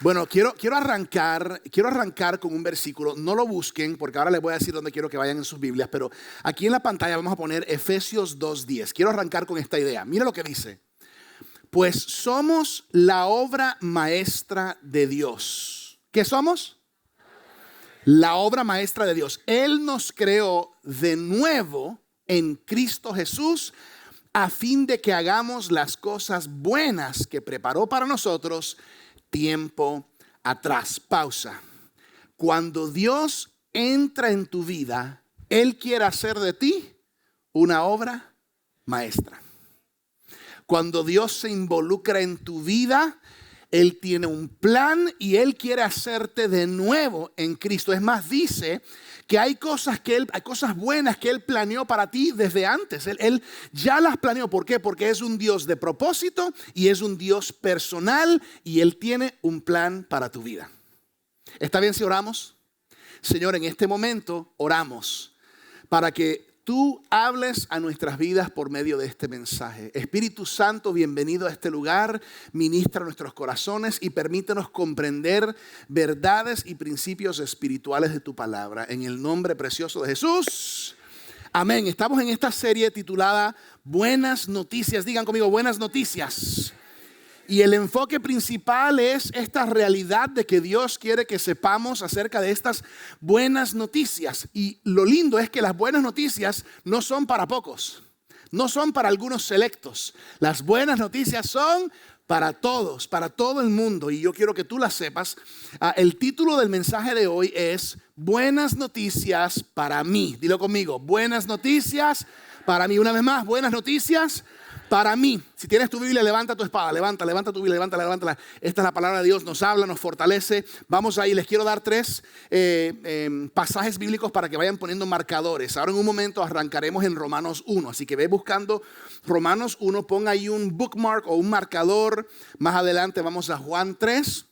Bueno, quiero arrancar con un versículo. No lo busquen porque ahora les voy a decir dónde quiero que vayan en sus Biblias, pero aquí en la pantalla vamos a poner Efesios 2:10. Quiero arrancar con esta idea. Mira lo que dice. Pues somos la obra maestra de Dios. ¿Qué somos? La obra maestra de Dios. Él nos creó de nuevo en Cristo Jesús a fin de que hagamos las cosas buenas que preparó para nosotros tiempo atrás. Pausa. Cuando Dios entra en tu vida, Él quiere hacer de ti una obra maestra. Cuando Dios se involucra en tu vida, Él tiene un plan y Él quiere hacerte de nuevo en Cristo. Es más, dice que hay cosas buenas que Él planeó para ti desde antes. Él ya las planeó. ¿Por qué? Porque es un Dios de propósito y es un Dios personal y Él tiene un plan para tu vida. ¿Está bien si oramos? Señor, en este momento oramos para que tú hables a nuestras vidas por medio de este mensaje. Espíritu Santo, bienvenido a este lugar. Ministra nuestros corazones y permítenos comprender verdades y principios espirituales de tu palabra. En el nombre precioso de Jesús. Amén. Estamos en esta serie titulada Buenas Noticias. Digan conmigo, buenas noticias. Y el enfoque principal es esta realidad de que Dios quiere que sepamos acerca de estas buenas noticias. Y lo lindo es que las buenas noticias no son para pocos, no son para algunos selectos. Las buenas noticias son para todos, para todo el mundo. Y yo quiero que tú las sepas. El título del mensaje de hoy es Buenas Noticias para mí. Dilo conmigo, buenas noticias para mí. Una vez más, buenas noticias para mí. Si tienes tu Biblia, levanta tu espada, levanta tu Biblia, levántala. Esta es la palabra de Dios, nos habla, nos fortalece. Vamos ahí, les quiero dar 3 pasajes bíblicos para que vayan poniendo marcadores. Ahora en un momento arrancaremos en Romanos 1, así que ve buscando Romanos 1, pon ahí un bookmark o un marcador. Más adelante vamos a Juan 3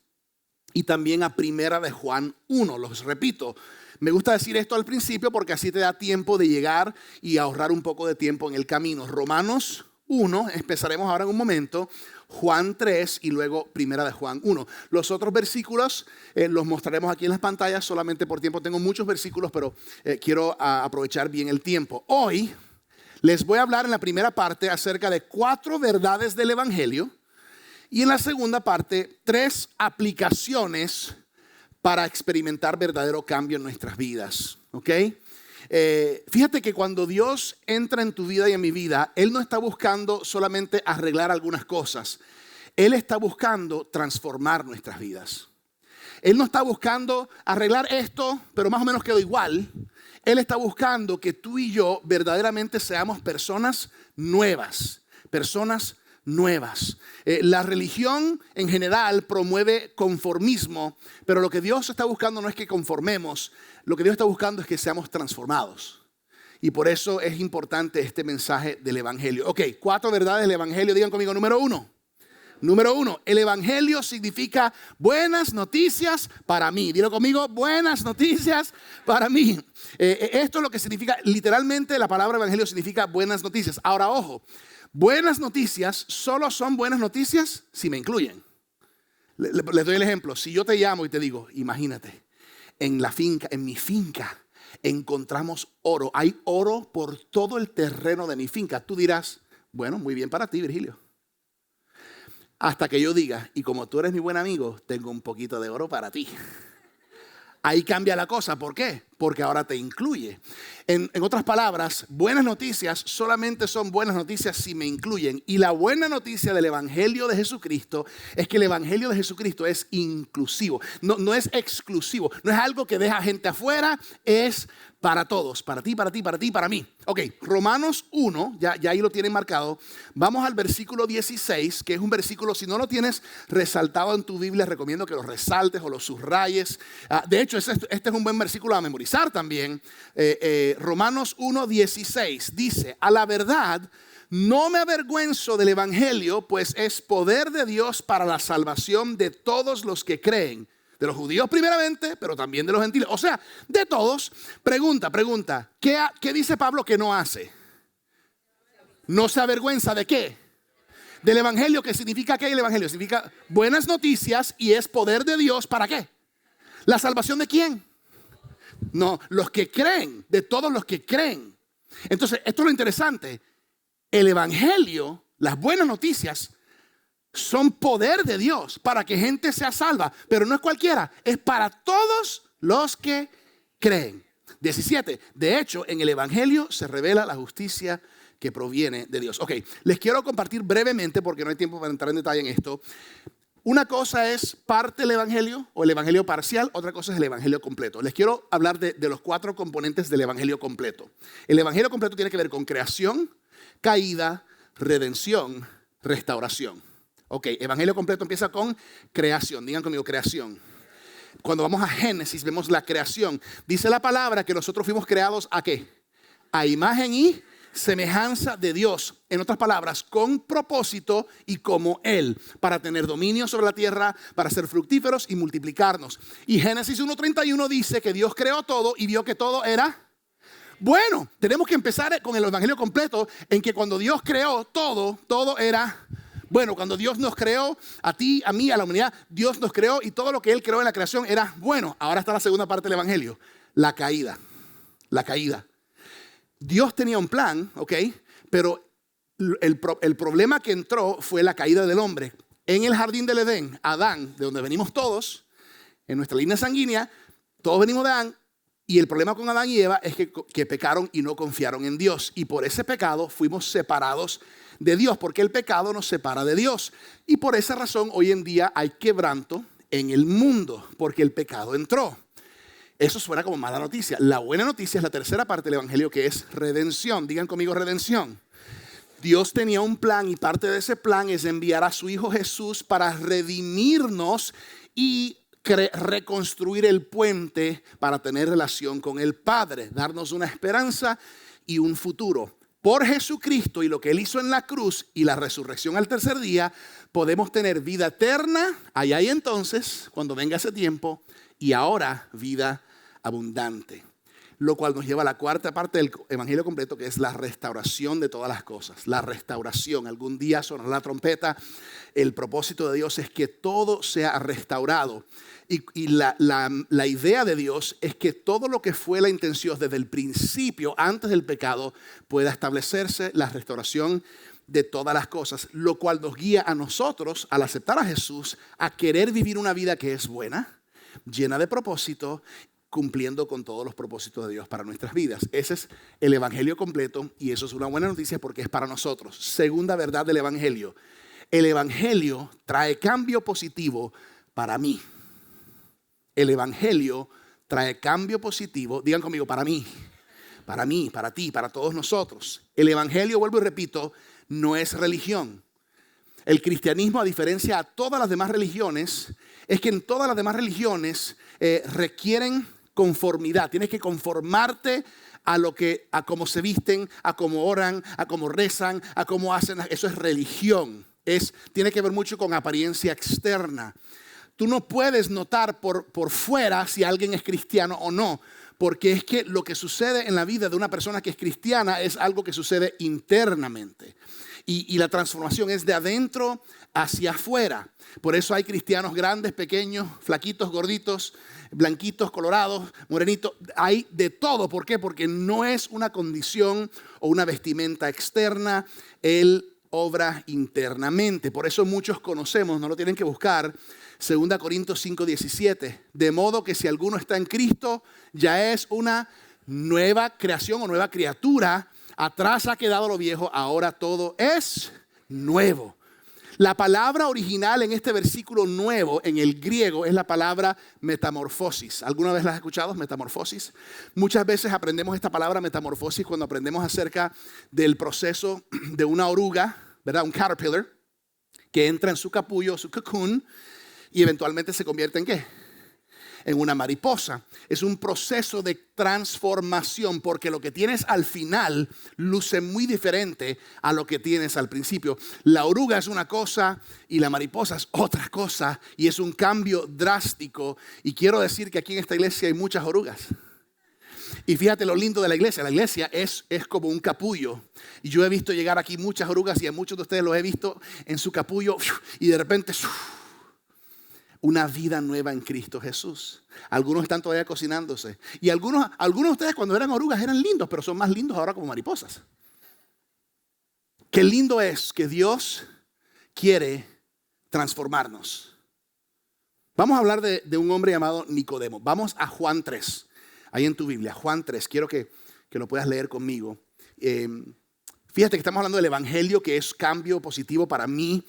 y también a Primera de Juan 1, los repito. Me gusta decir esto al principio porque así te da tiempo de llegar y ahorrar un poco de tiempo en el camino. Romanos 1, empezaremos ahora en un momento, Juan 3 y luego Primera de Juan 1. Los otros versículos los mostraremos aquí en las pantallas solamente por tiempo. Tengo muchos versículos, pero quiero aprovechar bien el tiempo. Hoy les voy a hablar en la primera parte acerca de 4 verdades del Evangelio y en la segunda parte 3 aplicaciones para experimentar verdadero cambio en nuestras vidas. ¿Ok? Fíjate que cuando Dios entra en tu vida y en mi vida, Él no está buscando solamente arreglar algunas cosas. Él está buscando transformar nuestras vidas. Él no está buscando arreglar esto, pero más o menos quedó igual. Él está buscando que tú y yo verdaderamente seamos personas nuevas. La religión en general promueve conformismo, pero lo que Dios está buscando no es que conformemos, lo que Dios está buscando es que seamos transformados. Y por eso es importante este mensaje del Evangelio. Ok, 4 verdades del Evangelio. Digan conmigo, número 1. Número 1, el Evangelio significa buenas noticias para mí. Dilo conmigo, buenas noticias para mí. Esto es lo que significa, literalmente la palabra Evangelio significa buenas noticias. Ahora, ojo. Buenas noticias solo son buenas noticias si me incluyen. Les doy el ejemplo. Si yo te llamo y te digo, imagínate, en mi finca encontramos oro. Hay oro por todo el terreno de mi finca. Tú dirás, bueno, muy bien para ti, Virgilio. Hasta que yo diga, y como tú eres mi buen amigo, tengo un poquito de oro para ti. Ahí cambia la cosa. ¿Por qué? Porque ahora te incluye. En otras palabras, buenas noticias solamente son buenas noticias si me incluyen. Y la buena noticia del Evangelio de Jesucristo es que el Evangelio de Jesucristo es inclusivo. No es exclusivo. No es algo que deja gente afuera. Es para todos. Para ti, para mí. Ok, Romanos 1, ya ahí lo tienen marcado. Vamos al versículo 16, que es un versículo, si no lo tienes resaltado en tu Biblia, recomiendo que lo resaltes o lo subrayes. De hecho, este es un buen versículo a memorizar también. Romanos 1, 16 dice, a la verdad, no me avergüenzo del Evangelio, pues es poder de Dios para la salvación de todos los que creen. De los judíos primeramente, pero también de los gentiles. O sea, de todos. Pregunta. ¿Qué dice Pablo que no hace? No se avergüenza de qué. Del evangelio, ¿qué significa qué? El evangelio significa buenas noticias y es poder de Dios. ¿Para qué? ¿La salvación de quién? No, los que creen, de todos los que creen. Entonces, esto es lo interesante. El evangelio, las buenas noticias, son poder de Dios para que gente sea salva. Pero no es cualquiera, es para todos los que creen. 17. De hecho, en el evangelio se revela la justicia que proviene de Dios. Ok, les quiero compartir brevemente, porque no hay tiempo para entrar en detalle en esto. Una cosa es parte del evangelio o el evangelio parcial, otra cosa es el evangelio completo. Les quiero hablar de los 4 componentes del evangelio completo. El evangelio completo tiene que ver con creación, caída, redención, restauración. Ok, evangelio completo empieza con creación. Digan conmigo, creación. Cuando vamos a Génesis vemos la creación. Dice la palabra que nosotros fuimos creados ¿a qué? A imagen y semejanza de Dios. En otras palabras, con propósito y como Él, para tener dominio sobre la tierra, para ser fructíferos y multiplicarnos. Y Génesis 1:31 dice que Dios creó todo y vio que todo era bueno. Tenemos que empezar con el evangelio completo, en que cuando Dios creó todo, todo era bueno. Cuando Dios nos creó, a ti, a mí, a la humanidad, Dios nos creó y todo lo que Él creó en la creación era bueno. Ahora está la segunda parte del evangelio, la caída. La caída. Dios tenía un plan, ¿ok? Pero el problema que entró fue la caída del hombre. En el jardín del Edén, Adán, de donde venimos todos, en nuestra línea sanguínea, todos venimos de Adán. Y el problema con Adán y Eva es que pecaron y no confiaron en Dios. Y por ese pecado fuimos separados de Dios, porque el pecado nos separa de Dios. Y por esa razón hoy en día hay quebranto en el mundo, porque el pecado entró. Eso suena como mala noticia. La buena noticia es la tercera parte del evangelio, que es redención. Digan conmigo, redención. Dios tenía un plan y parte de ese plan es enviar a su Hijo Jesús para redimirnos y reconstruir el puente para tener relación con el Padre, darnos una esperanza y un futuro. Por Jesucristo y lo que Él hizo en la cruz y la resurrección al tercer día, podemos tener vida eterna allá y entonces, cuando venga ese tiempo, y ahora vida abundante. Lo cual nos lleva a la cuarta parte del evangelio completo, que es la restauración de todas las cosas. La restauración. Algún día sonará la trompeta. El propósito de Dios es que todo sea restaurado. Y la idea de Dios es que todo lo que fue la intención desde el principio, antes del pecado, pueda establecerse la restauración de todas las cosas. Lo cual nos guía a nosotros, al aceptar a Jesús, a querer vivir una vida que es buena, llena de propósito, cumpliendo con todos los propósitos de Dios para nuestras vidas. Ese es el evangelio completo y eso es una buena noticia porque es para nosotros. Segunda verdad del evangelio. El evangelio trae cambio positivo para mí. El evangelio trae cambio positivo, digan conmigo, para mí, para ti, para todos nosotros. El evangelio, vuelvo y repito, no es religión. El cristianismo, a diferencia de todas las demás religiones, es que en todas las demás religiones requieren conformidad. Tienes que conformarte a cómo se visten, a cómo oran, a cómo rezan, a cómo hacen. Eso es religión. Tiene que ver mucho con apariencia externa. Tú no puedes notar por fuera si alguien es cristiano o no, porque es que lo que sucede en la vida de una persona que es cristiana es algo que sucede internamente. Y la transformación es de adentro hacia afuera. Por eso hay cristianos grandes, pequeños, flaquitos, gorditos, blanquitos, colorados, morenitos. Hay de todo. ¿Por qué? Porque no es una condición o una vestimenta externa. Él obra internamente. Por eso muchos conocemos, no lo tienen que buscar, 2 Corintios 5:17. De modo que si alguno está en Cristo, ya es una nueva creación o nueva criatura. Atrás ha quedado lo viejo, ahora todo es nuevo. La palabra original en este versículo nuevo en el griego es la palabra metamorfosis. ¿Alguna vez la has escuchado? Metamorfosis. Muchas veces aprendemos esta palabra metamorfosis cuando aprendemos acerca del proceso de una oruga, ¿verdad? Un caterpillar que entra en su capullo, su cocoon, y eventualmente se convierte ¿en qué? En una mariposa. Es un proceso de transformación porque lo que tienes al final luce muy diferente a lo que tienes al principio. La oruga es una cosa y la mariposa es otra cosa y es un cambio drástico. Y quiero decir que aquí en esta iglesia hay muchas orugas. Y fíjate lo lindo de la iglesia. La iglesia es como un capullo. Y yo he visto llegar aquí muchas orugas y a muchos de ustedes los he visto en su capullo y de repente una vida nueva en Cristo Jesús. Algunos están todavía cocinándose. Y algunos de ustedes cuando eran orugas eran lindos, pero son más lindos ahora como mariposas. Qué lindo es que Dios quiere transformarnos. Vamos a hablar de un hombre llamado Nicodemo. Vamos a Juan 3. Ahí en tu Biblia, Juan 3, quiero que lo puedas leer conmigo. Fíjate que estamos hablando del evangelio, que es cambio positivo para mí.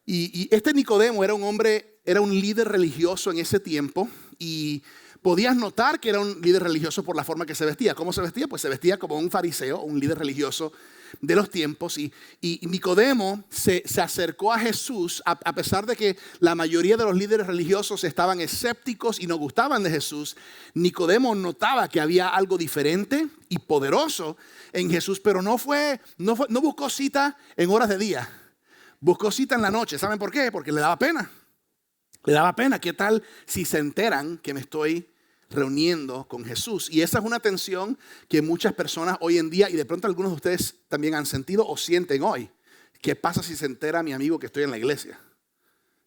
Y este Nicodemo era un hombre, era un líder religioso en ese tiempo. Y podías notar que era un líder religioso por la forma que se vestía. ¿Cómo se vestía? Pues se vestía como un fariseo, un líder religioso de los tiempos. Y Nicodemo se acercó a Jesús a pesar de que la mayoría de los líderes religiosos estaban escépticos y no gustaban de Jesús. Nicodemo notaba que había algo diferente y poderoso en Jesús, pero no buscó cita en horas de día. Buscó cita en la noche. ¿Saben por qué? Porque le daba pena. Le daba pena. ¿Qué tal si se enteran que me estoy reuniendo con Jesús? Y esa es una tensión que muchas personas hoy en día, y de pronto algunos de ustedes también han sentido o sienten hoy. ¿Qué pasa si se entera mi amigo que estoy en la iglesia?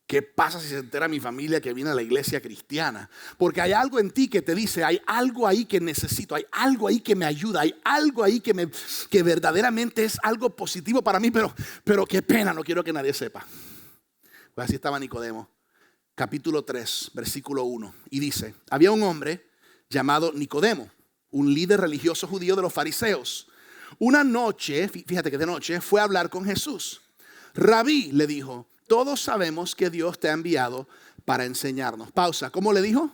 ¿Qué pasa si se entera mi familia que viene a la iglesia cristiana? Porque hay algo en ti que te dice, hay algo ahí que necesito, hay algo ahí que me ayuda, hay algo ahí que verdaderamente es algo positivo para mí, pero qué pena, no quiero que nadie sepa. Pues así estaba Nicodemo. Capítulo 3, versículo 1. Y dice, había un hombre llamado Nicodemo, un líder religioso judío de los fariseos. Una noche, fíjate que de noche, fue a hablar con Jesús. Rabí, le dijo, todos sabemos que Dios te ha enviado para enseñarnos. Pausa, ¿cómo le dijo?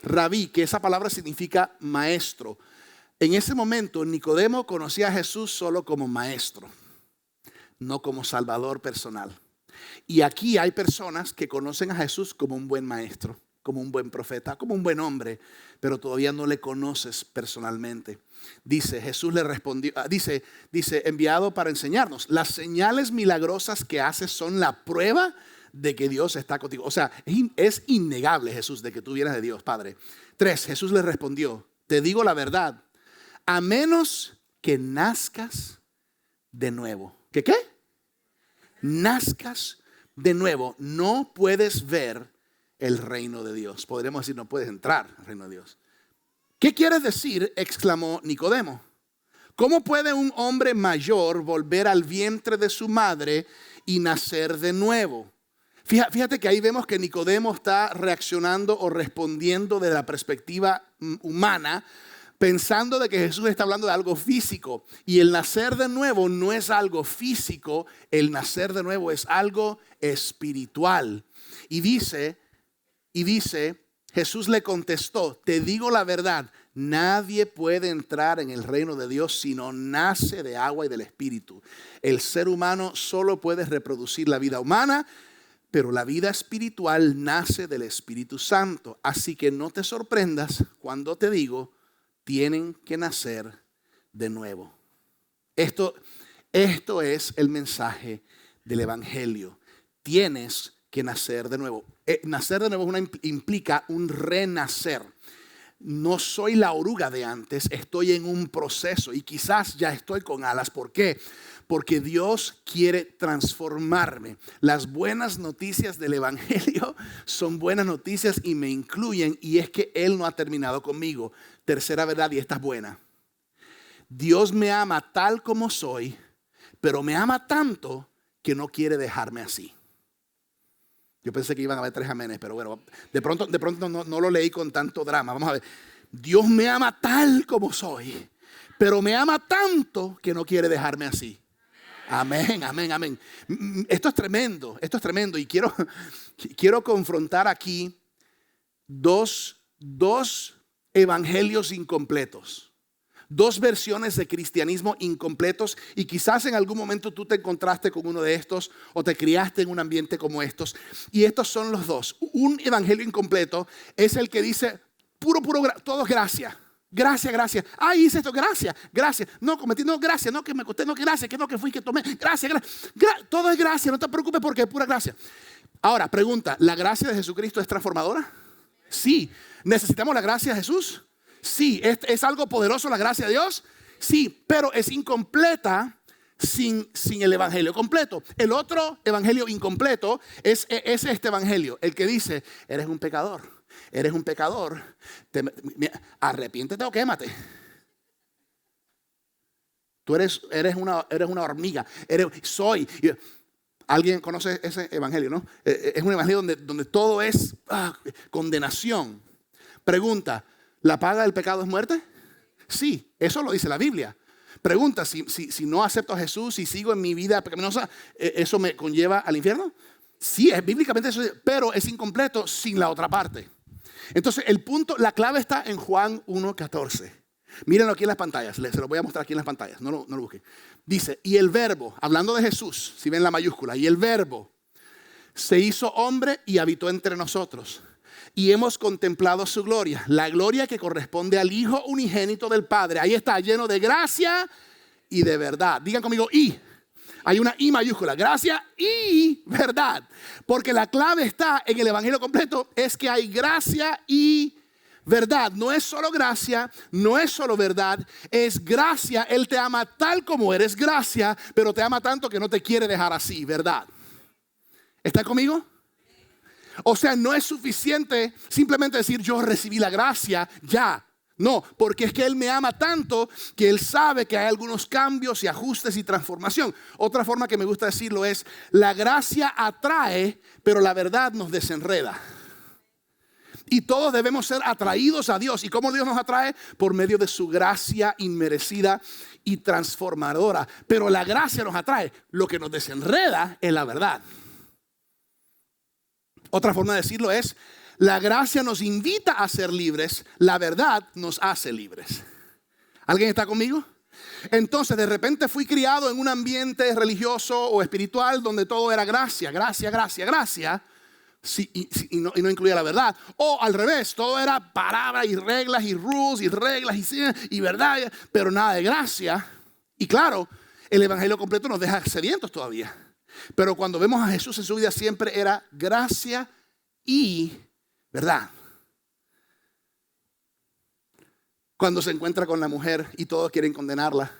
Rabí, que esa palabra significa maestro. En ese momento, Nicodemo conocía a Jesús solo como maestro, no como salvador personal. Y aquí hay personas que conocen a Jesús como un buen maestro, como un buen profeta, como un buen hombre, pero todavía no le conoces personalmente. Dice, Jesús le respondió, dice, enviado para enseñarnos. Las señales milagrosas que haces son la prueba de que Dios está contigo. O sea, es innegable, Jesús, de que tú vienes de Dios, Padre. 3, Jesús le respondió, te digo la verdad, a menos que nazcas de nuevo. ¿Qué? Nazcas de nuevo, no puedes ver el reino de Dios. Podríamos decir, no puedes entrar al reino de Dios. ¿Qué quieres decir? Exclamó Nicodemo. ¿Cómo puede un hombre mayor volver al vientre de su madre y nacer de nuevo? Fíjate que ahí vemos que Nicodemo está reaccionando o respondiendo desde la perspectiva humana, pensando de que Jesús está hablando de algo físico. Y el nacer de nuevo no es algo físico, el nacer de nuevo es algo espiritual. Y dice, Jesús le contestó, te digo la verdad, nadie puede entrar en el reino de Dios si no nace de agua y del Espíritu. El ser humano solo puede reproducir la vida humana, pero la vida espiritual nace del Espíritu Santo. Así que no te sorprendas cuando te digo, tienen que nacer de nuevo. Esto es el mensaje del evangelio. Tienes que nacer de nuevo. Nacer de nuevo implica un renacer. No soy la oruga de antes, estoy en un proceso y quizás ya estoy con alas. ¿Por qué? Porque Dios quiere transformarme. Las buenas noticias del evangelio son buenas noticias y me incluyen, y es que Él no ha terminado conmigo. Tercera verdad, y esta es buena. Dios me ama tal como soy, pero me ama tanto que no quiere dejarme así. Yo pensé que iban a haber 3 amenes, pero bueno, de pronto no lo leí con tanto drama. Vamos a ver. Dios me ama tal como soy, pero me ama tanto que no quiere dejarme así. Amén, amén, amén. Esto es tremendo y quiero confrontar aquí dos evangelios incompletos. 2 versiones de cristianismo incompletos, y quizás en algún momento tú te encontraste con uno de estos o te criaste en un ambiente como estos, y estos son los 2. Un evangelio incompleto es el que dice todo es gracia. Gracias. Ay, hice esto, gracias. No, cometí, no, gracias. No, que me costé, no, que gracias. Que no, que fui, que tomé. Gracias. Todo es gracia, no te preocupes porque es pura gracia. Ahora, pregunta, ¿la gracia de Jesucristo es transformadora? Sí. ¿Necesitamos la gracia de Jesús? Sí, es algo poderoso la gracia de Dios. Sí, pero es incompleta sin el evangelio completo. El otro evangelio incompleto es este evangelio, el que dice, eres un pecador, arrepiéntete o quémate. Tú eres una hormiga, soy. ¿Alguien conoce ese evangelio, no? Es un evangelio donde todo es condenación. Pregunta, ¿la paga del pecado es muerte? Sí, eso lo dice la Biblia. Pregunta, si no acepto a Jesús, si sigo en mi vida pecaminosa, ¿eso me conlleva al infierno? Sí, es bíblicamente eso, pero es incompleto sin la otra parte. Entonces el punto, la clave está en Juan 1:14. Mírenlo aquí en las pantallas, se lo voy a mostrar aquí en las pantallas, no lo busquen. Dice, y el verbo, hablando de Jesús, si ven la mayúscula, y el verbo se hizo hombre y habitó entre nosotros. Y hemos contemplado su gloria, la gloria que corresponde al Hijo unigénito del Padre. Ahí está, lleno de gracia y de verdad. Digan conmigo, y. Hay una I mayúscula, gracia y verdad. Porque la clave está en el evangelio completo, es que hay gracia y verdad. No es solo gracia, no es solo verdad, es gracia. Él te ama tal como eres, gracia, pero te ama tanto que no te quiere dejar así, verdad. ¿Está conmigo? O sea, no es suficiente simplemente decir yo recibí la gracia, ya. No, porque es que Él me ama tanto que Él sabe que hay algunos cambios y ajustes y transformación. Otra forma que me gusta decirlo es, la gracia atrae, pero la verdad nos desenreda. Y todos debemos ser atraídos a Dios. ¿Y cómo Dios nos atrae? Por medio de su gracia inmerecida y transformadora. Pero la gracia nos atrae. Lo que nos desenreda es la verdad. Otra forma de decirlo es, la gracia nos invita a ser libres, la verdad nos hace libres. ¿Alguien está conmigo? Entonces de repente fui criado en un ambiente religioso o espiritual donde todo era gracia, gracia, gracia, gracia. Sí, y no incluía la verdad. O al revés, todo era palabras y reglas y rules y reglas y verdad, pero nada de gracia. Y claro, el evangelio completo nos deja sedientos todavía. Pero cuando vemos a Jesús en su vida siempre era gracia y verdad. Cuando se encuentra con la mujer y todos quieren condenarla,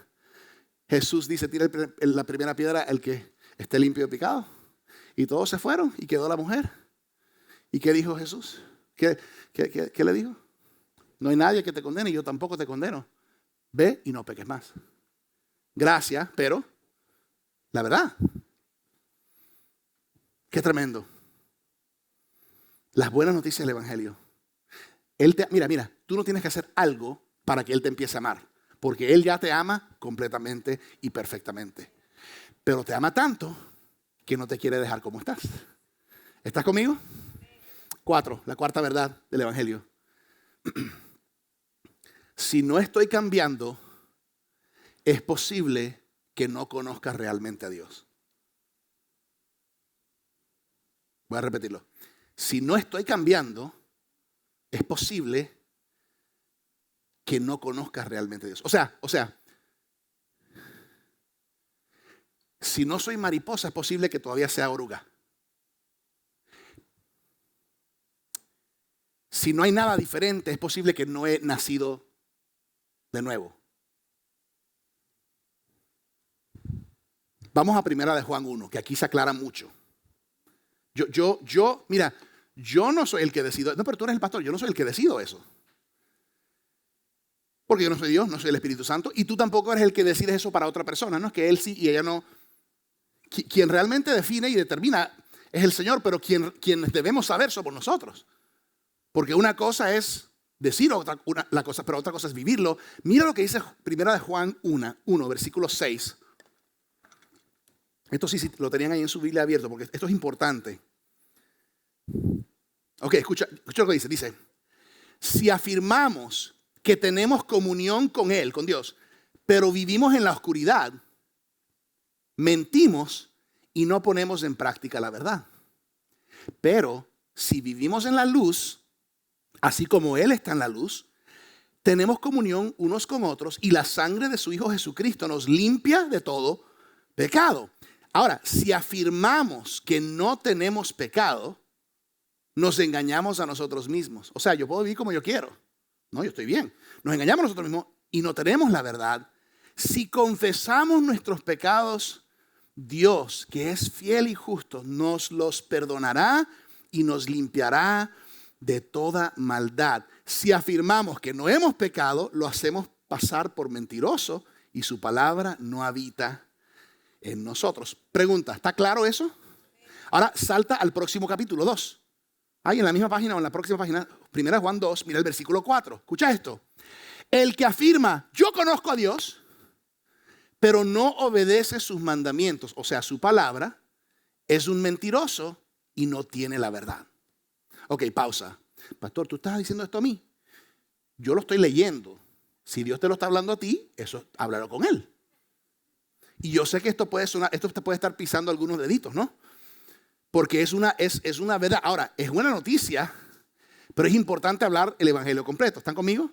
Jesús dice, tira la primera piedra el que esté limpio de pecado. Y todos se fueron y quedó la mujer. ¿Y qué dijo Jesús? ¿Qué le dijo? No hay nadie que te condene y yo tampoco te condeno. Ve y no peques más. Gracia, pero la verdad. Qué tremendo. Las buenas noticias del evangelio. Mira, tú no tienes que hacer algo para que Él te empiece a amar. Porque Él ya te ama completamente y perfectamente. Pero te ama tanto que no te quiere dejar como estás. ¿Estás conmigo? 4, la cuarta verdad del evangelio. Si no estoy cambiando, es posible que no conozca realmente a Dios. Voy a repetirlo. Si no estoy cambiando, es posible que no conozcas realmente a Dios. O sea, si no soy mariposa, es posible que todavía sea oruga. Si no hay nada diferente, es posible que no he nacido de nuevo. Vamos a primera de Juan 1, que aquí se aclara mucho. Mira, yo no soy el que decido. No, pero tú eres el pastor, yo no soy el que decido eso. Porque yo no soy Dios, no soy el Espíritu Santo. Y tú tampoco eres el que decide eso para otra persona. No es que él sí y ella no. Quien realmente define y determina es el Señor, pero quien debemos saber somos nosotros. Porque una cosa es decir pero otra cosa es vivirlo. Mira lo que dice primera de Juan 1, versículo 6. Esto sí lo tenían ahí en su Biblia abierto, porque esto es importante. Ok, escucha lo que dice. Dice, si afirmamos que tenemos comunión con Él, con Dios, pero vivimos en la oscuridad, mentimos y no ponemos en práctica la verdad. Pero si vivimos en la luz, así como Él está en la luz, tenemos comunión unos con otros y la sangre de su Hijo Jesucristo nos limpia de todo pecado. Ahora, si afirmamos que no tenemos pecado, nos engañamos a nosotros mismos. O sea, yo puedo vivir como yo quiero. No, yo estoy bien. Nos engañamos nosotros mismos y no tenemos la verdad. Si confesamos nuestros pecados, Dios, que es fiel y justo, nos los perdonará y nos limpiará de toda maldad. Si afirmamos que no hemos pecado, lo hacemos pasar por mentiroso y su palabra no habita en nosotros. Pregunta, ¿está claro eso? Ahora salta al próximo capítulo 2. Ahí en la misma página o en la próxima página, 1 Juan 2, mira el versículo 4. Escucha esto. El que afirma, yo conozco a Dios, pero no obedece sus mandamientos, o sea, su palabra, es un mentiroso y no tiene la verdad. Ok, pausa. Pastor, ¿tú estás diciendo esto a mí? Yo lo estoy leyendo. Si Dios te lo está hablando a ti, eso háblalo con Él. Y yo sé que esto te puede estar pisando algunos deditos, ¿no? Porque es una verdad. Ahora, es buena noticia, pero es importante hablar el evangelio completo. ¿Están conmigo?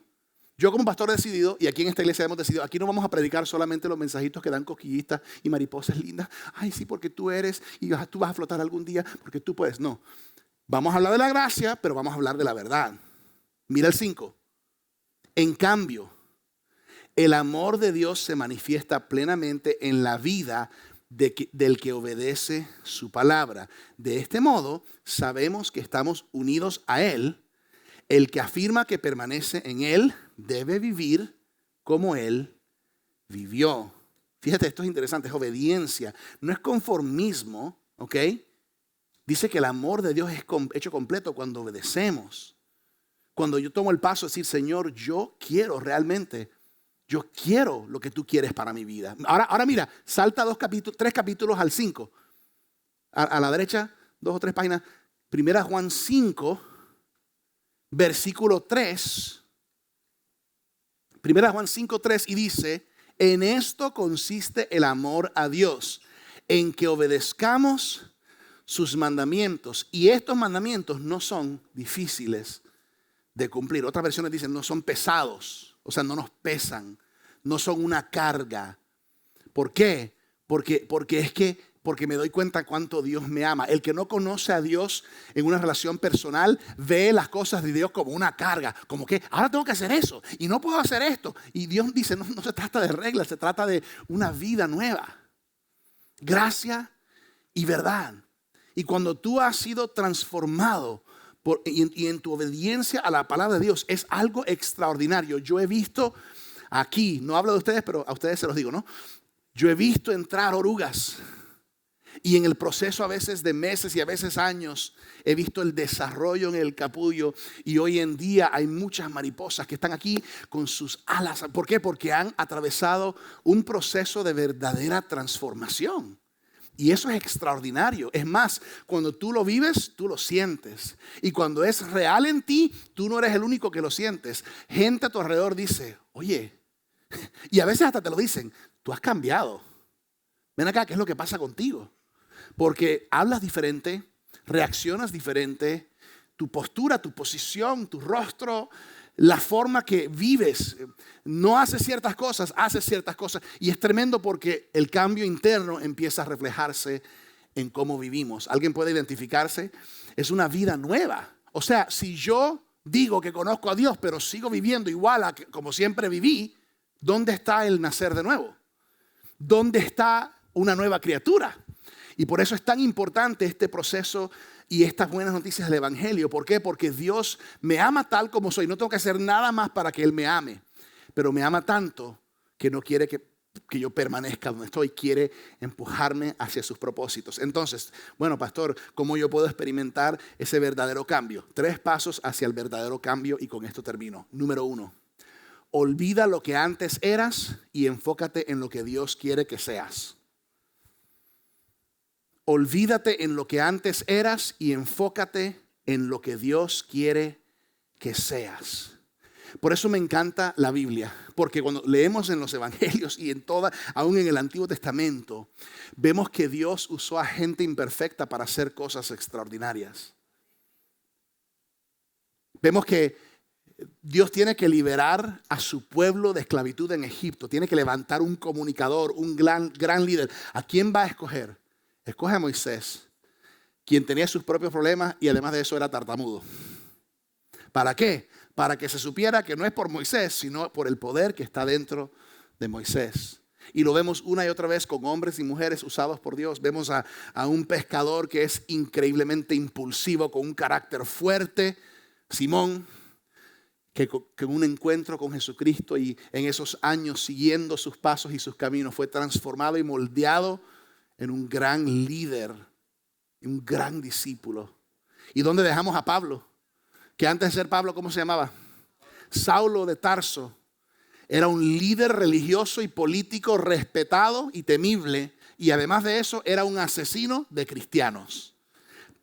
Yo como pastor he decidido, y aquí en esta iglesia hemos decidido, aquí no vamos a predicar solamente los mensajitos que dan cosquillitas y mariposas lindas. Ay, sí, porque tú eres y tú vas a flotar algún día porque tú puedes. No, vamos a hablar de la gracia, pero vamos a hablar de la verdad. Mira el 5. En cambio, el amor de Dios se manifiesta plenamente en la vida del que obedece su palabra. De este modo, sabemos que estamos unidos a Él. El que afirma que permanece en Él debe vivir como Él vivió. Fíjate, esto es interesante, es obediencia. No es conformismo, ¿ok? Dice que el amor de Dios es hecho completo cuando obedecemos. Cuando yo tomo el paso de decir, Señor, yo quiero realmente, yo quiero lo que tú quieres para mi vida. Ahora mira, salta 3 capítulos al 5. A la derecha, 2 o 3 páginas. 1 Juan 5. Versículo 3, 1 Juan 5:3 y dice, en esto consiste el amor a Dios, en que obedezcamos sus mandamientos. Y estos mandamientos no son difíciles de cumplir. Otras versiones dicen, no son pesados, o sea, no nos pesan, no son una carga. ¿Por qué? Porque me doy cuenta cuánto Dios me ama. El que no conoce a Dios en una relación personal ve las cosas de Dios como una carga. Como que ahora tengo que hacer eso y no puedo hacer esto. Y Dios dice, no se trata de reglas, se trata de una vida nueva. Gracia y verdad. Y cuando tú has sido transformado y en tu obediencia a la palabra de Dios, es algo extraordinario. Yo he visto aquí, no hablo de ustedes, pero a ustedes se los digo, ¿no? Yo he visto entrar orugas. Y en el proceso a veces de meses y a veces años he visto el desarrollo en el capullo y hoy en día hay muchas mariposas que están aquí con sus alas. ¿Por qué? Porque han atravesado un proceso de verdadera transformación. Y eso es extraordinario. Es más, cuando tú lo vives, tú lo sientes. Y cuando es real en ti, tú no eres el único que lo sientes. Gente a tu alrededor dice, oye, y a veces hasta te lo dicen, tú has cambiado. Ven acá, ¿qué es lo que pasa contigo? Porque hablas diferente, reaccionas diferente, tu postura, tu posición, tu rostro, la forma que vives, no haces ciertas cosas, haces ciertas cosas. Y es tremendo porque el cambio interno empieza a reflejarse en cómo vivimos. ¿Alguien puede identificarse? Es una vida nueva. O sea, si yo digo que conozco a Dios, pero sigo viviendo igual a como siempre viví, ¿dónde está el nacer de nuevo? ¿Dónde está una nueva criatura? Y por eso es tan importante este proceso y estas buenas noticias del Evangelio. ¿Por qué? Porque Dios me ama tal como soy. No tengo que hacer nada más para que Él me ame. Pero me ama tanto que no quiere que yo permanezca donde estoy. Quiere empujarme hacia sus propósitos. Entonces, bueno, pastor, ¿cómo yo puedo experimentar ese verdadero cambio? 3 pasos hacia el verdadero cambio y con esto termino. Número 1. Olvida lo que antes eras y enfócate en lo que Dios quiere que seas. Olvídate en lo que antes eras y enfócate en lo que Dios quiere que seas. Por eso me encanta la Biblia, porque cuando leemos en los evangelios y aún en el Antiguo Testamento, vemos que Dios usó a gente imperfecta para hacer cosas extraordinarias. Vemos que Dios tiene que liberar a su pueblo de esclavitud en Egipto. Tiene que levantar un comunicador, un gran líder. ¿A quién va a escoger? Escoge a Moisés, quien tenía sus propios problemas y además de eso era tartamudo. ¿Para qué? para que se supiera que no es por Moisés, sino por el poder que está dentro de Moisés. Y lo vemos una y otra vez con hombres y mujeres usados por Dios. Vemos a un pescador que es increíblemente impulsivo, con un carácter fuerte, Simón, que en un encuentro con Jesucristo y en esos años siguiendo sus pasos y sus caminos fue transformado y moldeado en un gran líder, un gran discípulo. ¿Y dónde dejamos a Pablo? Que antes de ser Pablo, ¿cómo se llamaba? Saulo de Tarso. Era un líder religioso y político respetado y temible. Y además de eso, era un asesino de cristianos.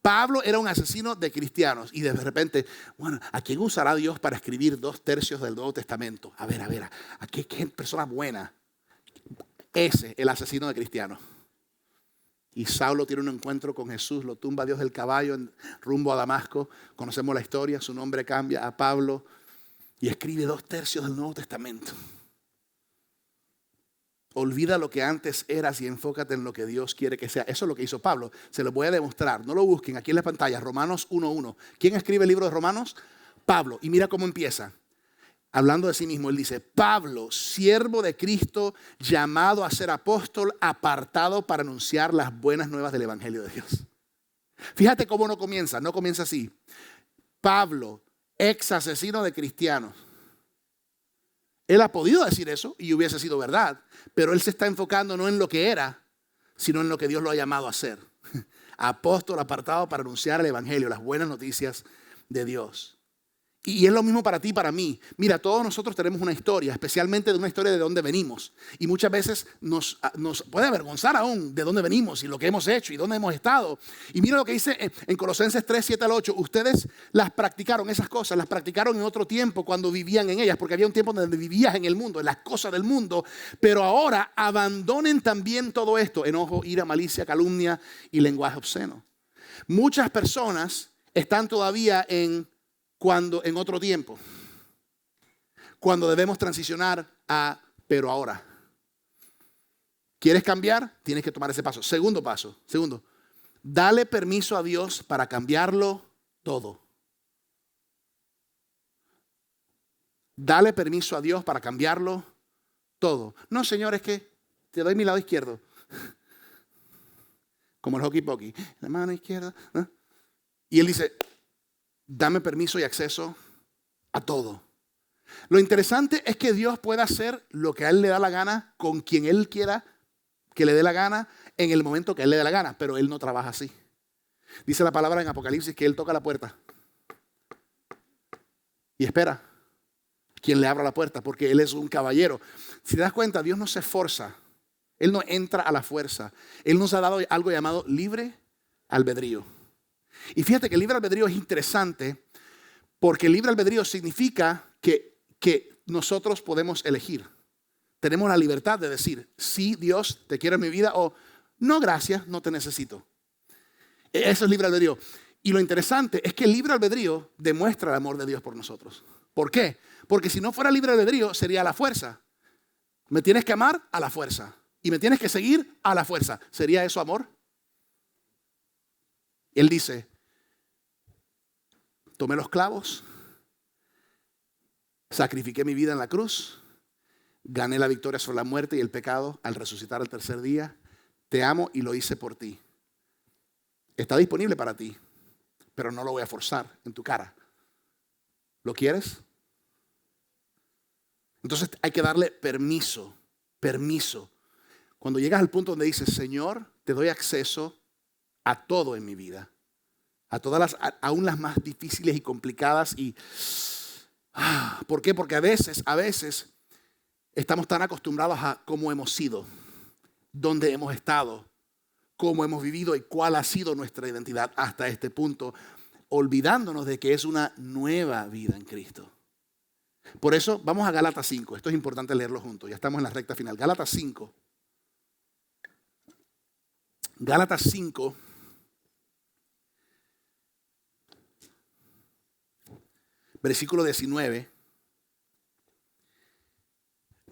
Pablo era un asesino de cristianos. Y de repente, bueno, ¿a quién usará Dios para escribir 2/3 del Nuevo Testamento? A ver, ¿a qué persona buena? Ese, el asesino de cristianos. Y Saulo tiene un encuentro con Jesús, lo tumba Dios del caballo en rumbo a Damasco. Conocemos la historia, su nombre cambia a Pablo y escribe 2/3 del Nuevo Testamento. Olvida lo que antes eras y enfócate en lo que Dios quiere que sea. Eso es lo que hizo Pablo. Se lo voy a demostrar. No lo busquen, aquí en la pantalla, Romanos 1:1. ¿Quién escribe el libro de Romanos? Pablo. Y mira cómo empieza. Hablando de sí mismo, él dice, Pablo, siervo de Cristo, llamado a ser apóstol, apartado para anunciar las buenas nuevas del Evangelio de Dios. Fíjate cómo no comienza así. Pablo, ex asesino de cristianos. Él ha podido decir eso y hubiese sido verdad, pero él se está enfocando no en lo que era, sino en lo que Dios lo ha llamado a ser. Apóstol apartado para anunciar el Evangelio, las buenas noticias de Dios. Y es lo mismo para ti y para mí. Mira, todos nosotros tenemos una historia, especialmente de una historia de dónde venimos. Y muchas veces nos puede avergonzar aún de dónde venimos y lo que hemos hecho y dónde hemos estado. Y mira lo que dice en Colosenses 3:7-8. Ustedes las practicaron, esas cosas, las practicaron en otro tiempo cuando vivían en ellas. Porque había un tiempo donde vivías en el mundo, en las cosas del mundo. Pero ahora abandonen también todo esto: enojo, ira, malicia, calumnia y lenguaje obsceno. Muchas personas están todavía en otro tiempo, cuando debemos transicionar a pero ahora. ¿Quieres cambiar? Tienes que tomar ese paso. Segundo, dale permiso a Dios para cambiarlo todo. Dale permiso a Dios para cambiarlo todo. No, Señor, es que te doy mi lado izquierdo. Como el hockey pokey. La mano izquierda. ¿Eh? Y Él dice, dame permiso y acceso a todo. Lo interesante es que Dios puede hacer lo que a Él le da la gana, con quien Él quiera que le dé la gana, en el momento que Él le dé la gana. Pero Él no trabaja así. Dice la palabra en Apocalipsis que Él toca la puerta y espera quien le abra la puerta, porque Él es un caballero. Si te das cuenta, Dios no se esforza. Él no entra a la fuerza. Él nos ha dado algo llamado libre albedrío. Y fíjate que el libre albedrío es interesante, porque el libre albedrío significa que nosotros podemos elegir. Tenemos la libertad de decir, sí, Dios, te quiero en mi vida, o no, gracias, no te necesito. Eso es libre albedrío. Y lo interesante es que el libre albedrío demuestra el amor de Dios por nosotros. ¿Por qué? Porque si no fuera libre albedrío, sería a la fuerza. Me tienes que amar a la fuerza. Y me tienes que seguir a la fuerza. ¿Sería eso amor? Él dice, tomé los clavos, sacrifiqué mi vida en la cruz, gané la victoria sobre la muerte y el pecado al resucitar al tercer día. Te amo y lo hice por ti. Está disponible para ti, pero no lo voy a forzar en tu cara. ¿Lo quieres? Entonces hay que darle permiso. Cuando llegas al punto donde dices, Señor, te doy acceso a todo en mi vida. A todas aún las más difíciles y complicadas. ¿Por qué? Porque a veces estamos tan acostumbrados a cómo hemos sido, dónde hemos estado, cómo hemos vivido y cuál ha sido nuestra identidad hasta este punto, olvidándonos de que es una nueva vida en Cristo. Por eso vamos a Gálatas 5. Esto es importante leerlo juntos. Ya estamos en la recta final. Gálatas 5. Gálatas 5. Versículo 19.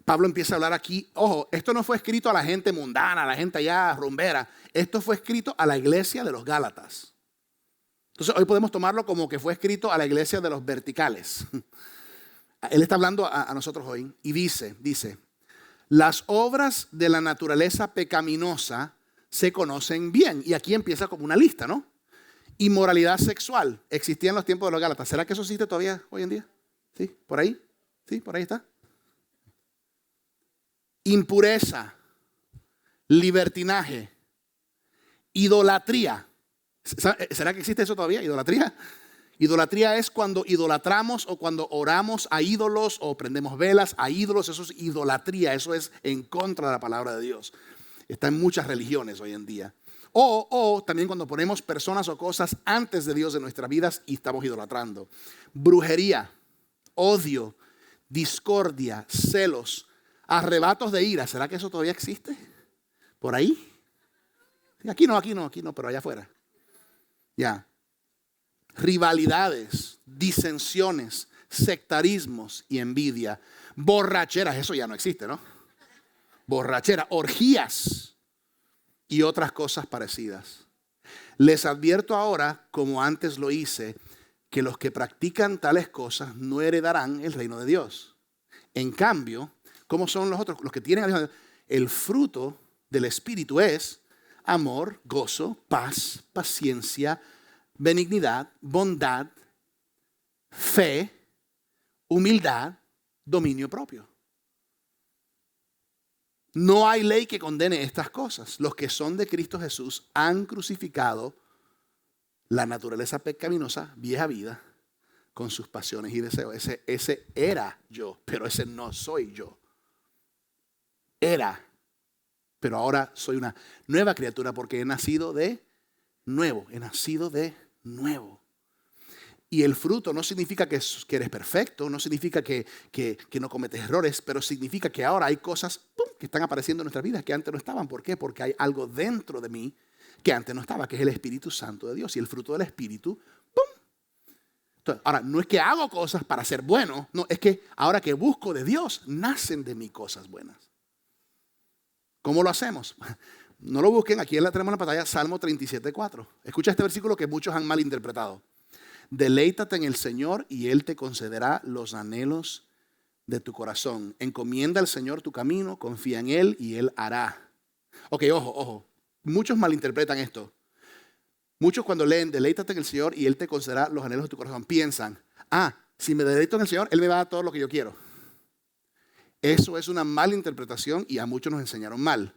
Pablo empieza a hablar aquí. Ojo, esto no fue escrito a la gente mundana, a la gente allá rumbera. Esto fue escrito a la iglesia de los Gálatas. Entonces hoy podemos tomarlo como que fue escrito a la iglesia de los verticales. Él está hablando a nosotros hoy y dice, las obras de la naturaleza pecaminosa se conocen bien. Y aquí empieza como una lista, ¿no? Inmoralidad sexual. Existía en los tiempos de los Gálatas. ¿Será que eso existe todavía hoy en día? ¿Sí? ¿Por ahí? ¿Sí? ¿Por ahí está? Impureza, libertinaje, idolatría. ¿Será que existe eso todavía? ¿Idolatría? Idolatría es cuando idolatramos o cuando oramos a ídolos o prendemos velas a ídolos. Eso es idolatría, eso es en contra de la palabra de Dios. Está en muchas religiones hoy en día. O también cuando ponemos personas o cosas antes de Dios en nuestras vidas y estamos idolatrando. Brujería, odio, discordia, celos, arrebatos de ira. ¿Será que eso todavía existe? ¿Por ahí? Aquí no, pero allá afuera. Ya. Rivalidades, disensiones, sectarismos y envidia. Borracheras, eso ya no existe, ¿no? Borrachera, orgías y otras cosas parecidas. Les advierto ahora, como antes lo hice, que los que practican tales cosas no heredarán el reino de Dios. En cambio, ¿cómo son los otros? Los que tienen el fruto del Espíritu es amor, gozo, paz, paciencia, benignidad, bondad, fe, humildad, dominio propio. No hay ley que condene estas cosas. Los que son de Cristo Jesús han crucificado la naturaleza pecaminosa, vieja vida, con sus pasiones y deseos. Ese era yo, pero ese no soy yo. Era, pero ahora soy una nueva criatura porque he nacido de nuevo. He nacido de nuevo. Y el fruto no significa que eres perfecto, no significa que no cometes errores, pero significa que ahora hay cosas que están apareciendo en nuestras vidas que antes no estaban. ¿Por qué? Porque hay algo dentro de mí que antes no estaba, que es el Espíritu Santo de Dios. Y el fruto del Espíritu, ¡pum! Entonces, ahora, no es que hago cosas para ser bueno, no, es que ahora que busco de Dios, nacen de mí cosas buenas. ¿Cómo lo hacemos? No lo busquen, aquí la tenemos en la pantalla, Salmo 37:4. Escucha este versículo que muchos han malinterpretado. Deleítate en el Señor y Él te concederá los anhelos de tu corazón. Encomienda al Señor tu camino, confía en Él y Él hará. Ok, ojo. Muchos malinterpretan esto. Muchos cuando leen deleítate en el Señor y Él te concederá los anhelos de tu corazón, piensan, si me deleito en el Señor, Él me va a dar todo lo que yo quiero. Eso es una malinterpretación y a muchos nos enseñaron mal.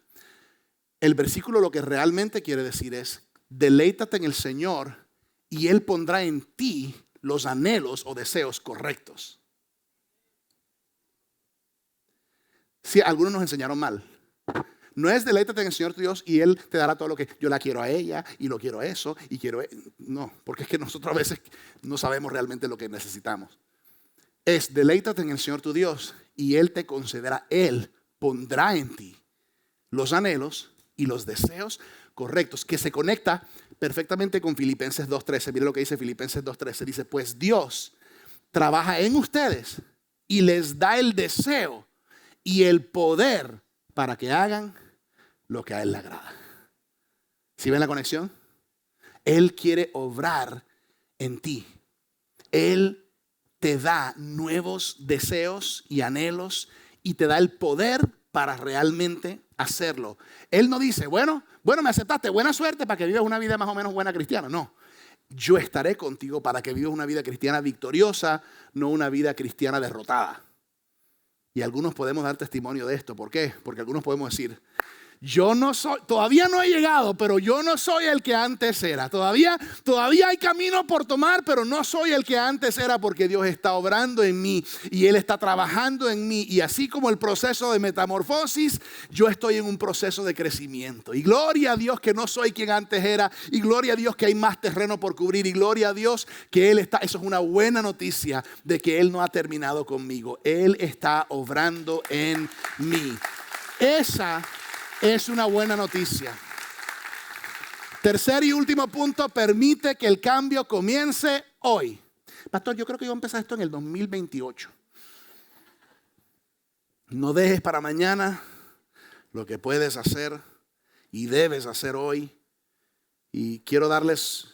El versículo lo que realmente quiere decir es, deleítate en el Señor y Él pondrá en ti los anhelos o deseos correctos. Sí, algunos nos enseñaron mal. No es deleítate en el Señor tu Dios y Él te dará todo lo que yo la quiero a ella y lo quiero eso y quiero. No, porque es que nosotros a veces no sabemos realmente lo que necesitamos. Es deleítate en el Señor tu Dios y Él te concederá, Él pondrá en ti los anhelos y los deseos correctos, que se conecta perfectamente con Filipenses 2:13. Mire lo que dice Filipenses 2:13. Dice, pues Dios trabaja en ustedes y les da el deseo y el poder para que hagan lo que a Él le agrada. ¿Sí ven la conexión? Él quiere obrar en ti. Él te da nuevos deseos y anhelos y te da el poder para realmente hacerlo. Él no dice, bueno, me aceptaste, buena suerte para que vivas una vida más o menos buena cristiana. No, yo estaré contigo para que vivas una vida cristiana victoriosa, no una vida cristiana derrotada. Y algunos podemos dar testimonio de esto. ¿Por qué? Porque algunos podemos decir, yo no soy, todavía no he llegado, pero yo no soy el que antes era. Todavía hay camino por tomar, pero no soy el que antes era porque Dios está obrando en mí y Él está trabajando en mí. Y así como el proceso de metamorfosis, yo estoy en un proceso de crecimiento. Y gloria a Dios que no soy quien antes era. Y gloria a Dios que hay más terreno por cubrir. Y gloria a Dios que Él está, eso es una buena noticia de que Él no ha terminado conmigo. Él está obrando en mí. Esa es una buena noticia. Tercer y último punto, permite que el cambio comience hoy. Pastor, yo creo que yo voy a empezar esto en el 2028. No dejes para mañana lo que puedes hacer y debes hacer hoy. Y quiero darles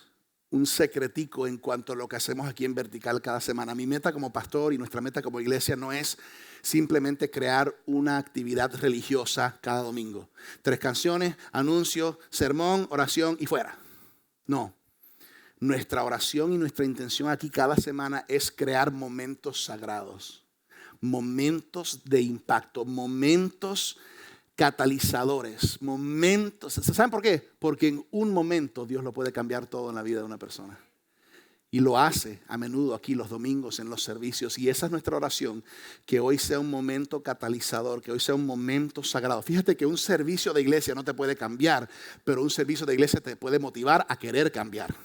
un secretico en cuanto a lo que hacemos aquí en Vertical cada semana. Mi meta como pastor y nuestra meta como iglesia no es simplemente crear una actividad religiosa cada domingo. 3 canciones, anuncio, sermón, oración y fuera. No. Nuestra oración y nuestra intención aquí cada semana es crear momentos sagrados, momentos de impacto, momentos catalizadores, momentos. ¿Saben por qué? Porque en un momento Dios lo puede cambiar todo en la vida de una persona. Y lo hace a menudo aquí los domingos en los servicios. Y esa es nuestra oración, que hoy sea un momento catalizador, que hoy sea un momento sagrado. Fíjate que un servicio de iglesia no te puede cambiar, pero un servicio de iglesia te puede motivar a querer cambiar.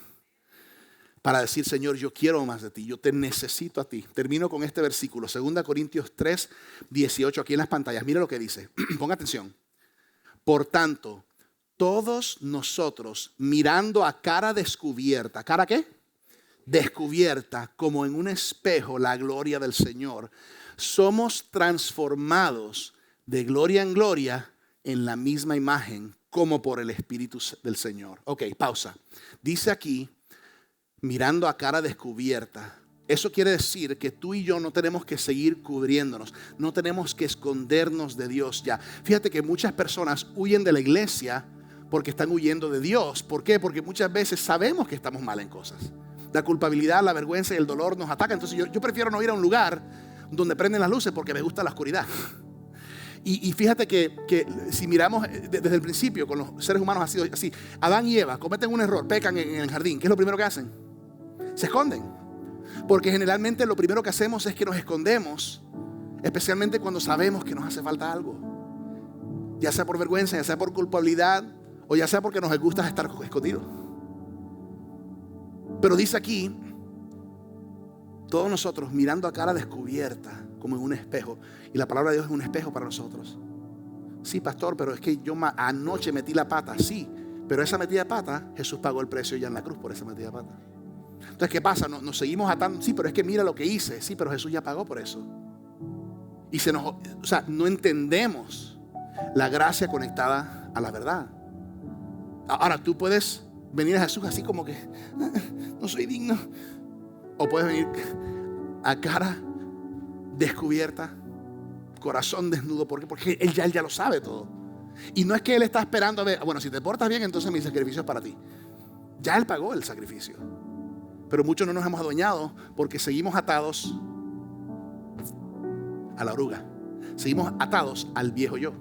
Para decir, Señor, yo quiero más de ti, yo te necesito a ti. Termino con este versículo, 2 Corintios 3, 18, aquí en las pantallas. Mira lo que dice, ponga atención. Por tanto, todos nosotros mirando a cara descubierta, ¿cara qué? Descubierta, como en un espejo la gloria del Señor, somos transformados de gloria en gloria en la misma imagen como por el Espíritu del Señor. Ok, pausa. Dice aquí, mirando a cara descubierta. Eso quiere decir que tú y yo no tenemos que seguir cubriéndonos, no tenemos que escondernos de Dios ya. Fíjate que muchas personas huyen de la iglesia porque están huyendo de Dios. ¿Por qué? Porque muchas veces sabemos que estamos mal en cosas. La culpabilidad, la vergüenza y el dolor nos atacan. Entonces yo prefiero no ir a un lugar donde prenden las luces porque me gusta la oscuridad. Y fíjate que si miramos desde el principio con los seres humanos ha sido así. Adán y Eva cometen un error, pecan en el jardín. ¿Qué es lo primero que hacen? Se esconden. Porque generalmente lo primero que hacemos es que nos escondemos, especialmente cuando sabemos que nos hace falta algo. Ya sea por vergüenza, ya sea por culpabilidad, o ya sea porque nos gusta estar escondidos. Pero dice aquí, todos nosotros mirando a cara descubierta, como en un espejo. Y la palabra de Dios es un espejo para nosotros. Sí, pastor, pero es que yo anoche metí la pata. Sí, pero esa metida de pata, Jesús pagó el precio ya en la cruz por esa metida de pata. Entonces, ¿qué pasa? Nos seguimos atando. Sí, pero es que mira lo que hice. Sí, pero Jesús ya pagó por eso. Y no entendemos la gracia conectada a la verdad. Ahora, tú puedes venir a Jesús así como que no soy digno. O puedes venir a cara descubierta, corazón desnudo. ¿Por qué? Porque Él ya lo sabe todo. Y no es que Él está esperando a ver, bueno, si te portas bien, entonces mi sacrificio es para ti. Ya Él pagó el sacrificio. Pero muchos no nos hemos adueñado porque seguimos atados a la oruga. Seguimos atados al viejo yo.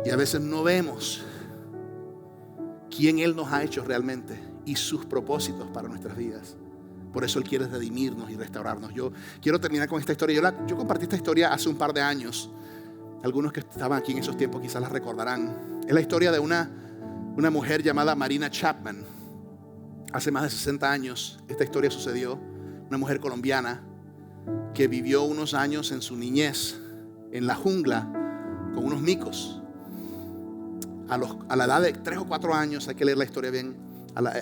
Y a veces no vemos quién Él nos ha hecho realmente y sus propósitos para nuestras vidas. Por eso Él quiere redimirnos y restaurarnos. Yo quiero terminar con esta historia. Yo compartí esta historia hace un par de años. Algunos que estaban aquí en esos tiempos quizás la recordarán. Es la historia de una mujer llamada Marina Chapman. Hace más de 60 años esta historia sucedió. Una mujer colombiana que vivió unos años en su niñez en la jungla con unos micos. A la edad de 3 o 4 años, hay que leer la historia bien.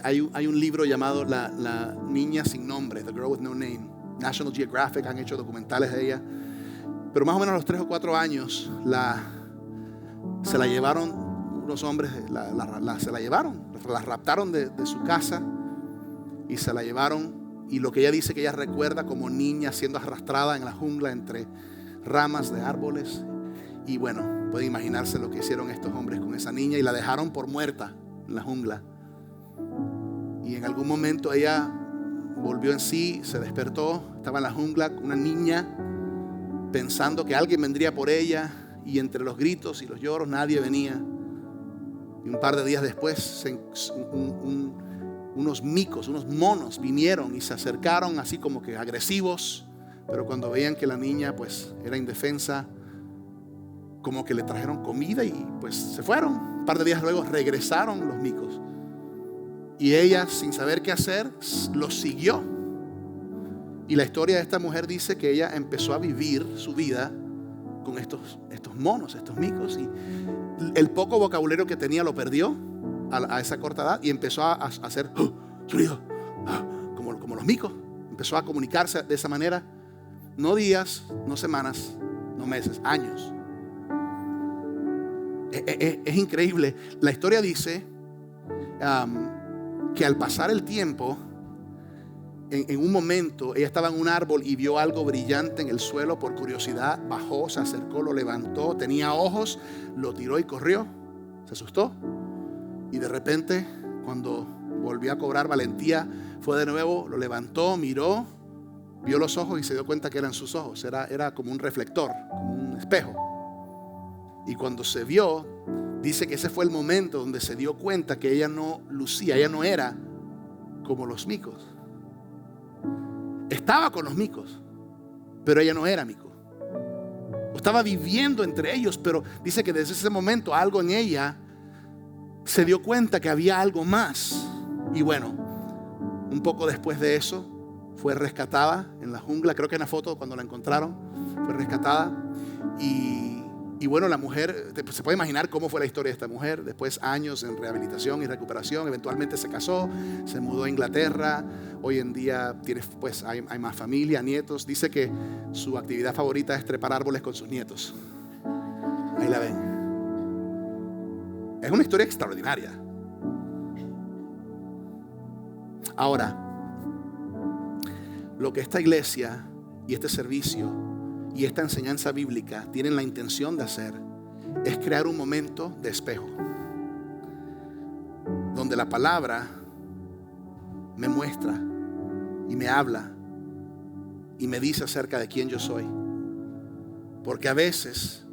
Hay un libro llamado La Niña Sin Nombre, The Girl with No Name. National Geographic han hecho documentales de ella. Pero más o menos a los 3 o 4 años se la llevaron unos hombres, la raptaron de su casa y se la llevaron. Y lo que ella dice que ella recuerda como niña siendo arrastrada en la jungla entre ramas de árboles. Y bueno, pueden imaginarse lo que hicieron estos hombres con esa niña y la dejaron por muerta en la jungla. Y en algún momento ella volvió en sí, se despertó, estaba en la jungla, una niña, pensando que alguien vendría por ella, y entre los gritos y los lloros nadie venía. Y un par de días después unos micos, unos monos vinieron y se acercaron así como que agresivos, pero cuando veían que la niña pues era indefensa, como que le trajeron comida y pues se fueron. Un par de días luego regresaron los micos y ella, sin saber qué hacer, los siguió. Y la historia de esta mujer dice que ella empezó a vivir su vida con estos monos, estos micos, y el poco vocabulario que tenía lo perdió a esa corta edad y empezó a hacer sonido como los micos. Empezó a comunicarse de esa manera, no días, no semanas, no meses, años. Es increíble. La historia dice que al pasar el tiempo, en un momento, ella estaba en un árbol y vio algo brillante en el suelo. Por curiosidad, bajó, se acercó, lo levantó, tenía ojos, lo tiró y corrió. Se asustó. Y de repente, cuando volvió a cobrar valentía, fue de nuevo, lo levantó, miró, vio los ojos y se dio cuenta que eran sus ojos. Era como un reflector, como un espejo. Y cuando se vio, dice que ese fue el momento donde se dio cuenta que ella no lucía, ella no era como los micos. Estaba con los micos, pero ella no era mico. Estaba viviendo entre ellos, pero dice que desde ese momento algo en ella se dio cuenta que había algo más. Y bueno, un poco después de eso fue rescatada en la jungla. Creo que en la foto cuando la encontraron fue rescatada. Y bueno, la mujer, se puede imaginar cómo fue la historia de esta mujer. Después años en rehabilitación y recuperación, eventualmente se casó, se mudó a Inglaterra. Hoy en día hay más familia, nietos. Dice que su actividad favorita es trepar árboles con sus nietos. Ahí la ven. Es una historia extraordinaria. Ahora, lo que esta iglesia y este servicio y esta enseñanza bíblica tienen la intención de hacer es crear un momento de espejo, donde la palabra me muestra y me habla y me dice acerca de quién yo soy. Porque a veces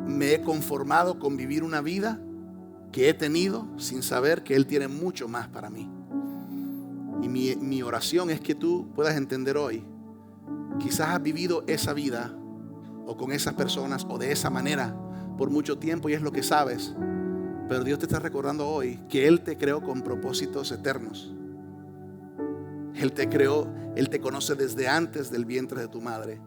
me he conformado con vivir una vida que he tenido sin saber que Él tiene mucho más para mí. Y mi oración es que tú puedas entender hoy, quizás has vivido esa vida o con esas personas o de esa manera por mucho tiempo y es lo que sabes, pero Dios te está recordando hoy que Él te creó con propósitos eternos. Él te creó, Él te conoce desde antes del vientre de tu madre.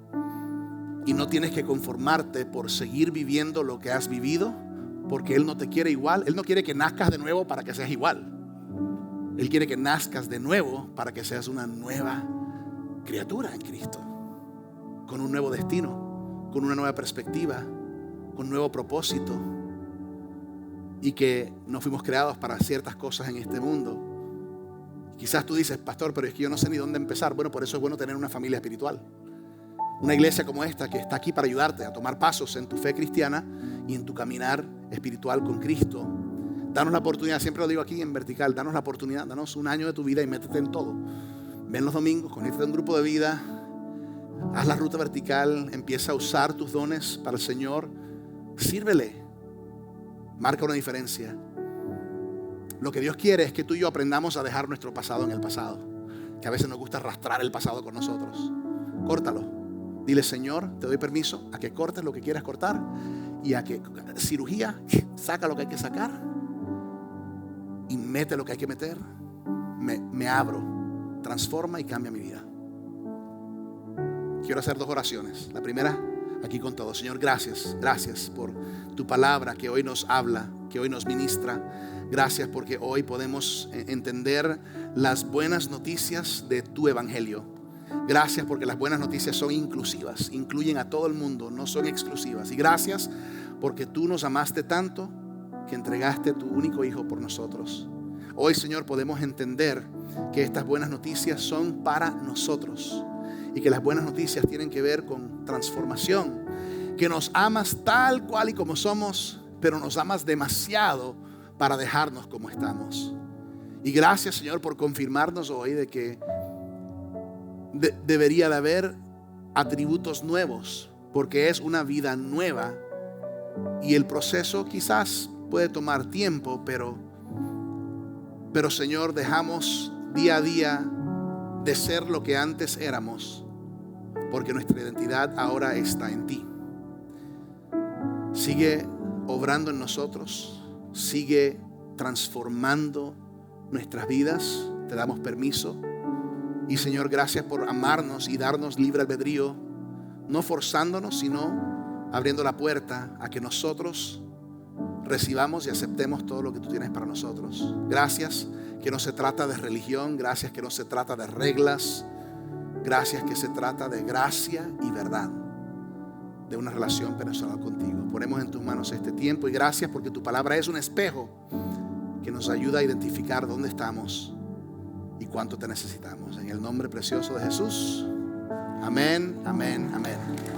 Y no tienes que conformarte por seguir viviendo lo que has vivido, porque Él no te quiere igual. Él no quiere que nazcas de nuevo para que seas igual. Él quiere que nazcas de nuevo para que seas una nueva criatura en Cristo, con un nuevo destino, con una nueva perspectiva, con un nuevo propósito. Y que no fuimos creados para ciertas cosas en este mundo. Quizás tú dices, pastor, pero es que yo no sé ni dónde empezar. Bueno, por eso es bueno tener una familia espiritual. Una iglesia como esta que está aquí para ayudarte a tomar pasos en tu fe cristiana y en tu caminar espiritual con Cristo. Danos la oportunidad, siempre lo digo aquí en vertical, danos la oportunidad, danos un año de tu vida y métete en todo. Ven los domingos, conéctate a un grupo de vida, haz la ruta vertical, empieza a usar tus dones para el Señor, sírvele, marca una diferencia. Lo que Dios quiere es que tú y yo aprendamos a dejar nuestro pasado en el pasado, que a veces nos gusta arrastrar el pasado con nosotros. Córtalo. Dile, Señor, te doy permiso a que cortes lo que quieras cortar y a que cirugía, saca lo que hay que sacar y mete lo que hay que meter. Me abro, transforma y cambia mi vida. Quiero hacer 2 oraciones. La primera, aquí con todo. Señor, gracias por tu palabra que hoy nos habla, que hoy nos ministra. Gracias porque hoy podemos entender las buenas noticias de tu evangelio. Gracias porque las buenas noticias son inclusivas, incluyen a todo el mundo, no son exclusivas. Y gracias porque tú nos amaste tanto que entregaste a tu único hijo por nosotros. Hoy, Señor, podemos entender que estas buenas noticias son para nosotros y que las buenas noticias tienen que ver con transformación, que nos amas tal cual y como somos, pero nos amas demasiado para dejarnos como estamos. Y gracias, Señor, por confirmarnos hoy de que debería de haber atributos nuevos, porque es una vida nueva y el proceso quizás puede tomar tiempo, pero Señor, dejamos día a día de ser lo que antes éramos, porque nuestra identidad ahora está en ti. Sigue obrando en nosotros, sigue transformando nuestras vidas, te damos permiso. Y Señor, gracias por amarnos y darnos libre albedrío, no forzándonos, sino abriendo la puerta a que nosotros recibamos y aceptemos todo lo que tú tienes para nosotros. Gracias que no se trata de religión, gracias que no se trata de reglas, gracias que se trata de gracia y verdad, de una relación personal contigo. Ponemos en tus manos este tiempo y gracias porque tu palabra es un espejo que nos ayuda a identificar dónde estamos y cuánto te necesitamos. En el nombre precioso de Jesús. Amén, amén, amén.